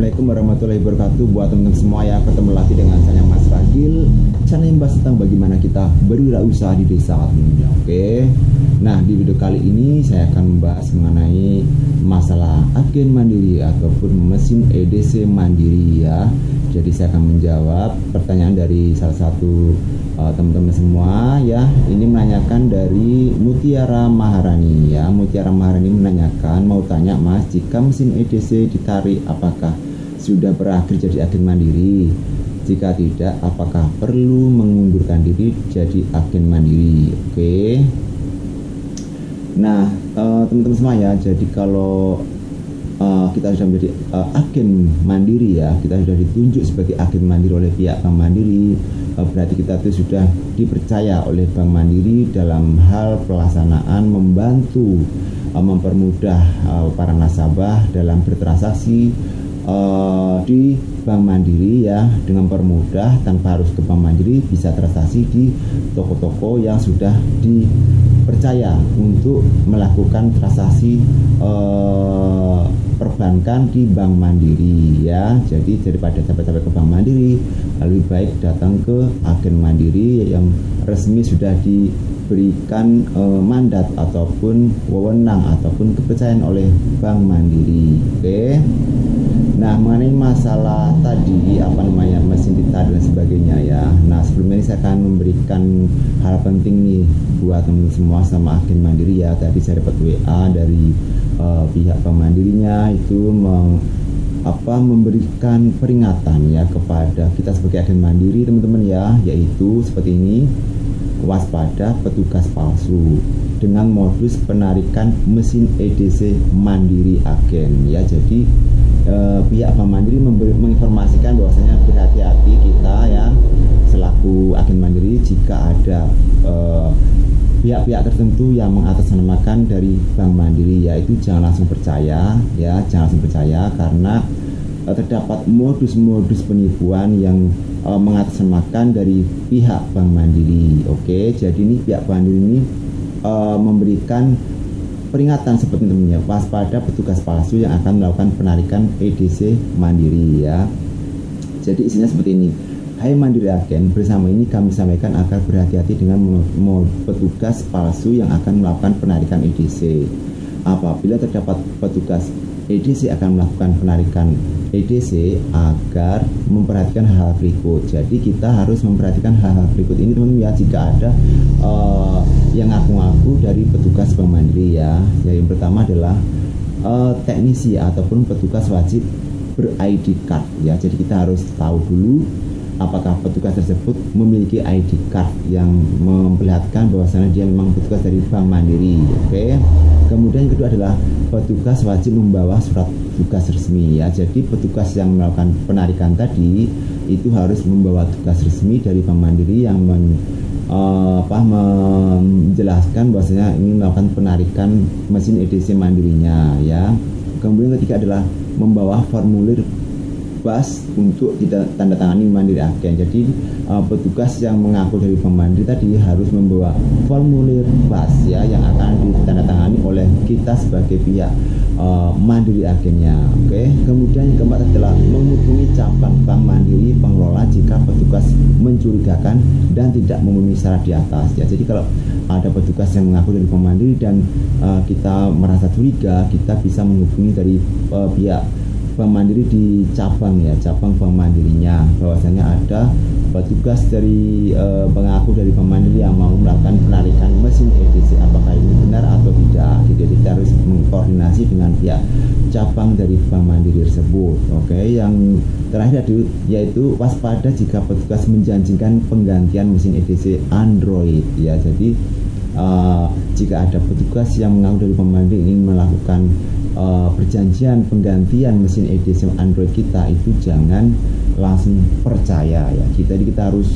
Assalamualaikum warahmatullahi wabarakatuh. Buat teman-teman semua ya, ketemu lagi dengan saya Mas Ragil, channel yang bahas tentang bagaimana kita berwirausaha di desa tentunya. Oke. Nah, di video kali ini saya akan membahas mengenai masalah agen mandiri ataupun mesin EDC mandiri ya. Jadi saya akan menjawab pertanyaan dari salah satu teman-teman semua ya. Ini menanyakan dari Mutiara Maharani ya. Mutiara Maharani menanyakan, mau tanya Mas, jika mesin EDC ditarik apakah sudah berakhir jadi agen mandiri? Jika tidak, apakah perlu mengundurkan diri jadi agen mandiri? Oke. Nah, teman-teman semua ya, jadi kalau kita sudah menjadi agen mandiri ya, kita sudah ditunjuk sebagai agen mandiri oleh pihak Bank Mandiri, berarti kita itu sudah dipercaya oleh Bank Mandiri dalam hal pelaksanaan membantu mempermudah para nasabah dalam bertransaksi di Bank Mandiri ya, dengan permudah tanpa harus ke Bank Mandiri, bisa transaksi di toko-toko yang sudah dipercaya untuk melakukan transaksi perbankan di Bank Mandiri ya. Jadi daripada sampai-sampai ke Bank Mandiri, lebih baik datang ke agen mandiri yang resmi sudah diberikan mandat ataupun wewenang ataupun kepercayaan oleh Bank Mandiri. Oke. Nah, mengenai masalah tadi mesin ditarik dan sebagainya ya. Nah, sebelumnya ini saya akan memberikan hal penting nih buat teman semua sama agen mandiri ya. Tadi saya dapat WA dari pihak Bank Mandirinya itu memberikan peringatan ya kepada kita sebagai agen mandiri teman-teman ya, yaitu seperti ini: waspada petugas palsu dengan modus penarikan mesin EDC mandiri agen ya. Jadi pihak Bank Mandiri menginformasikan bahwasanya berhati-hati kita ya selaku agen mandiri jika ada pihak-pihak tertentu yang mengatasnamakan dari Bank Mandiri, yaitu jangan langsung percaya ya, jangan langsung percaya karena terdapat modus-modus penipuan yang mengatasnamakan dari pihak Bank Mandiri. Oke, jadi ini pihak Bank Mandiri ini memberikan peringatan seperti temannya, waspada petugas palsu yang akan melakukan penarikan EDC mandiri ya. Jadi isinya seperti ini: hai mandiri agen, bersama ini kami sampaikan agar berhati-hati dengan petugas palsu yang akan melakukan penarikan EDC. Apabila terdapat petugas EDC akan melakukan penarikan EDC, agar memperhatikan hal-hal berikut. Jadi kita harus memperhatikan hal-hal berikut ini teman-teman ya, jika ada yang ngaku-ngaku dari petugas Bank Mandiri ya. Yang pertama adalah teknisi ataupun petugas wajib ber-ID card ya. Jadi kita harus tahu dulu apakah petugas tersebut memiliki ID card yang memperlihatkan bahwasanya dia memang petugas dari Bank Mandiri. Oke. Kemudian yang kedua adalah petugas wajib membawa surat tugas resmi ya. Jadi petugas yang melakukan penarikan tadi itu harus membawa tugas resmi dari Bank Mandiri yang menjelaskan bahwasanya ingin melakukan penarikan mesin EDC mandirinya ya. Kemudian yang ketiga adalah membawa formulir BAS untuk ditandatangani mandiri agen. Jadi petugas yang mengaku dari Bank Mandiri tadi harus membawa formulir BAS ya, yang akan ditandatangani oleh kita sebagai pihak mandiri agennya. Oke. Kemudian yang keempat adalah menghubungi cabang Bank Mandiri pengelola jika petugas mencurigakan dan tidak memenuhi syarat di atas ya. Jadi kalau ada petugas yang mengaku dari Bank Mandiri dan kita merasa curiga, kita bisa menghubungi dari pihak Bank Mandiri di cabang ya, cabang Bank Mandirinya, bahwasanya ada petugas dari pengaku dari Bank Mandiri yang mau melakukan penarikan mesin EDC, apakah ini benar atau tidak. Jadi kita harus mengkoordinasi dengan pihak cabang dari Bank Mandiri tersebut. Oke. Yang terakhir yaitu waspada jika petugas menjanjikan penggantian mesin EDC Android ya. Jadi jika ada petugas yang mengaku dari Bank Mandiri ingin melakukan perjanjian penggantian mesin EDC Android kita, itu jangan langsung percaya ya. Kita harus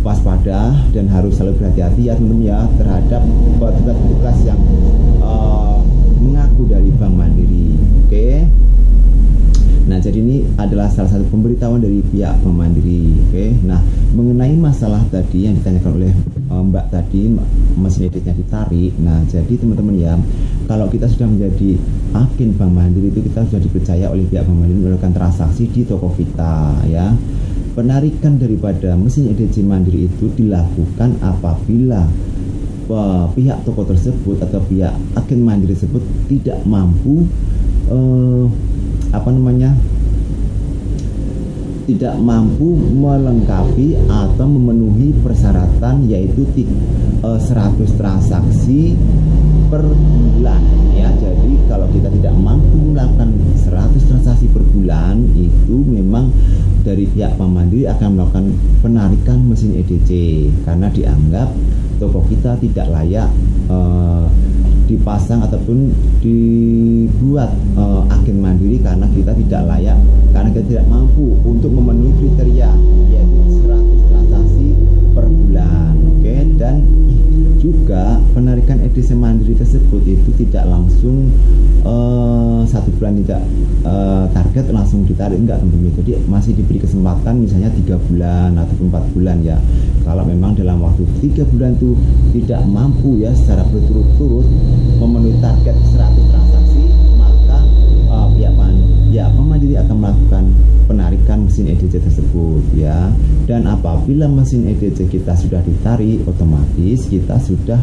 waspada dan harus selalu berhati-hati ya teman-teman ya terhadap petugas-petugas yang mengaku dari Bank Mandiri. Oke. Nah, jadi ini adalah salah satu pemberitahuan dari pihak Bank Mandiri. Oke. Nah, mengenai masalah tadi yang ditanyakan oleh Mbak tadi, mesin EDC-nya ditarik. Nah, jadi teman-teman ya, kalau kita sudah menjadi agen Bank Mandiri itu kita sudah dipercaya oleh pihak Bank Mandiri melakukan transaksi di toko kita ya. Penarikan daripada mesin EDC Mandiri itu dilakukan apabila pihak toko tersebut atau pihak agen Mandiri tersebut tidak mampu tidak mampu melengkapi atau memenuhi persyaratan, yaitu 100 transaksi per bulan ya. Jadi kalau kita tidak mampu melakukan 100 transaksi per bulan, itu memang dari pihak Bank Mandiri akan melakukan penarikan mesin EDC karena dianggap toko kita tidak layak dipasang ataupun dibuat agen Mandiri karena kita tidak layak, karena kita tidak mampu untuk memenuhi kriteria yaitu 100 transaksi per bulan. Oke. Dan juga penarikan EDC Mandiri tersebut itu tidak langsung 1 bulan tidak target langsung ditarik, enggak teman-teman. Jadi masih diberi kesempatan misalnya 3 bulan atau 4 bulan ya. Kalau memang dalam waktu 3 bulan itu tidak mampu ya secara berturut-turut memenuhi target 100 transaksi, maka pihak Bank Mandiri akan melakukan penarikan mesin EDC tersebut ya. Dan apabila mesin EDC kita sudah ditarik, otomatis kita sudah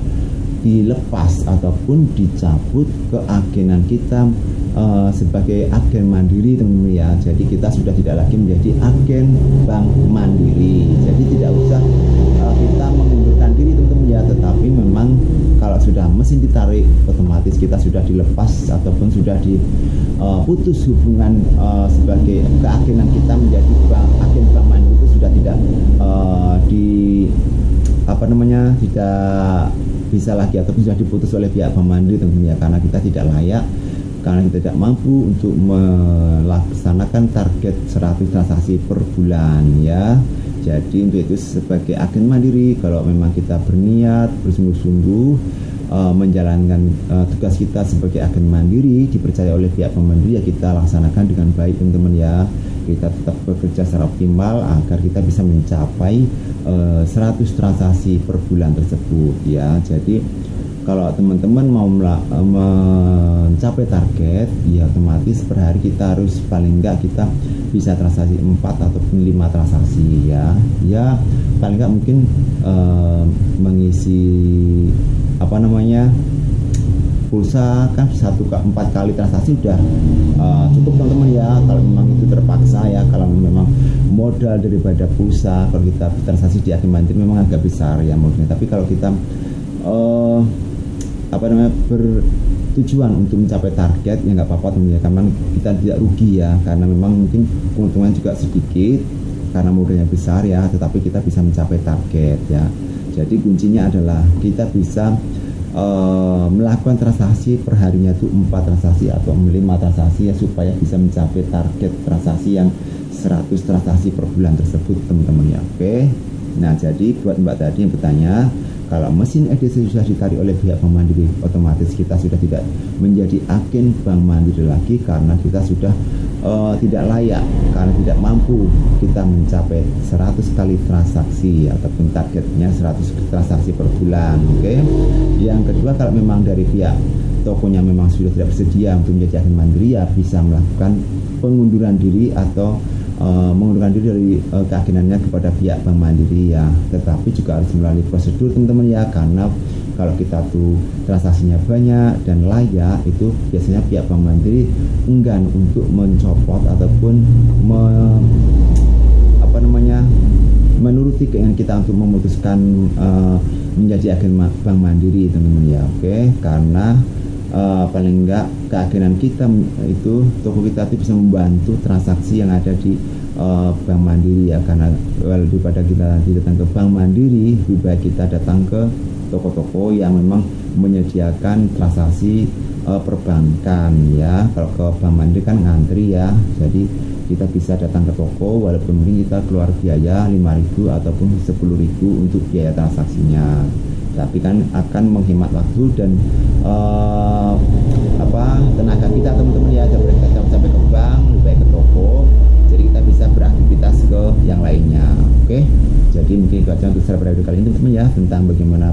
dilepas ataupun dicabut keagenan kita sebagai agen Mandiri teman-teman ya. Jadi kita sudah tidak lagi menjadi agen Bank Mandiri. Jadi tidak usah kita mengundurkan diri teman-teman ya, tetapi memang kalau sudah mesin ditarik, otomatis kita sudah dilepas ataupun sudah diputus hubungan sebagai keagenan kita menjadi agen Bank Mandiri itu sudah tidak tidak bisa lagi ataupun sudah diputus oleh pihak Bank Mandiri tentunya, karena kita tidak layak, karena kita tidak mampu untuk melaksanakan target 100 transaksi per bulan ya. Jadi untuk itu sebagai agen Mandiri, kalau memang kita berniat bersungguh-sungguh menjalankan tugas kita sebagai agen Mandiri dipercaya oleh pihak Bank Mandiri, ya kita laksanakan dengan baik teman-teman ya. Kita tetap bekerja secara optimal agar kita bisa mencapai 100 transaksi per bulan tersebut ya. Jadi kalau teman-teman mau mencapai target, ya otomatis per hari kita harus paling enggak kita bisa transaksi 4 ataupun 5 transaksi ya. Ya paling enggak mungkin mengisi pulsa kan 4 kali transaksi udah cukup teman-teman ya. Kalau memang itu terpaksa ya, kalau memang modal daripada pulsa kalau kita transaksi di agen Mandiri memang agak besar ya modalnya. Tapi kalau kita bertujuan untuk mencapai target ya nggak apa-apa teman ya, karena kita tidak rugi ya, karena memang mungkin keuntungan juga sedikit karena modalnya besar ya, tetapi kita bisa mencapai target ya. Jadi kuncinya adalah kita bisa melakukan transaksi per harinya itu 4 transaksi atau 5 transaksi ya, supaya bisa mencapai target transaksi yang 100 transaksi per bulan tersebut teman-teman ya. Oke. Nah, jadi buat Mbak tadi yang bertanya, kalau mesin EDC sudah ditarik oleh pihak Bank Mandiri, otomatis kita sudah tidak menjadi agen Bank Mandiri lagi karena kita sudah tidak layak, karena tidak mampu kita mencapai 100 kali transaksi ataupun targetnya 100 transaksi per bulan. Oke. Yang kedua, kalau memang dari pihak tokonya memang sudah tidak bersedia untuk menjadi agen Mandiri, ya bisa melakukan pengunduran diri atau mengundurkan diri dari keagenannya kepada pihak Bank Mandiri ya. Tetapi juga harus melalui prosedur teman-teman ya, karena kalau kita tuh transaksinya banyak dan layak, itu biasanya pihak Bank Mandiri enggan untuk mencopot ataupun menuruti keinginan kita untuk memutuskan menjadi agen Bank Mandiri teman-teman ya. Oke. Karena paling enggak keagenan kita itu, toko kita itu bisa membantu transaksi yang ada di Bank Mandiri ya. Karena daripada kita datang ke Bank Mandiri, lebih baik kita datang ke toko-toko yang memang menyediakan transaksi perbankan ya. Kalau ke Bank Mandiri kan ngantri ya, jadi kita bisa datang ke toko walaupun mungkin kita keluar biaya 5.000 ataupun 10.000 untuk biaya transaksinya. tapi kan akan menghemat waktu dan tenaga kita teman-teman ya. Daripada kita sampai ke bank, lebih baik ke toko, jadi kita bisa beraktivitas ke yang lainnya. Oke, jadi mungkin itu aja untuk secara video kali ini teman-teman ya, tentang bagaimana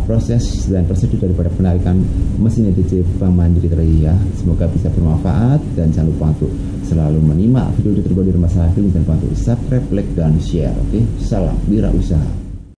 proses dan prosedur daripada penarikan mesin EDC Bank Mandiri Tri ya. Semoga bisa bermanfaat dan jangan lupa untuk selalu menyimak video terbaru dari masalah film dan bantu subscribe, like dan share. Oke, salam wirausaha.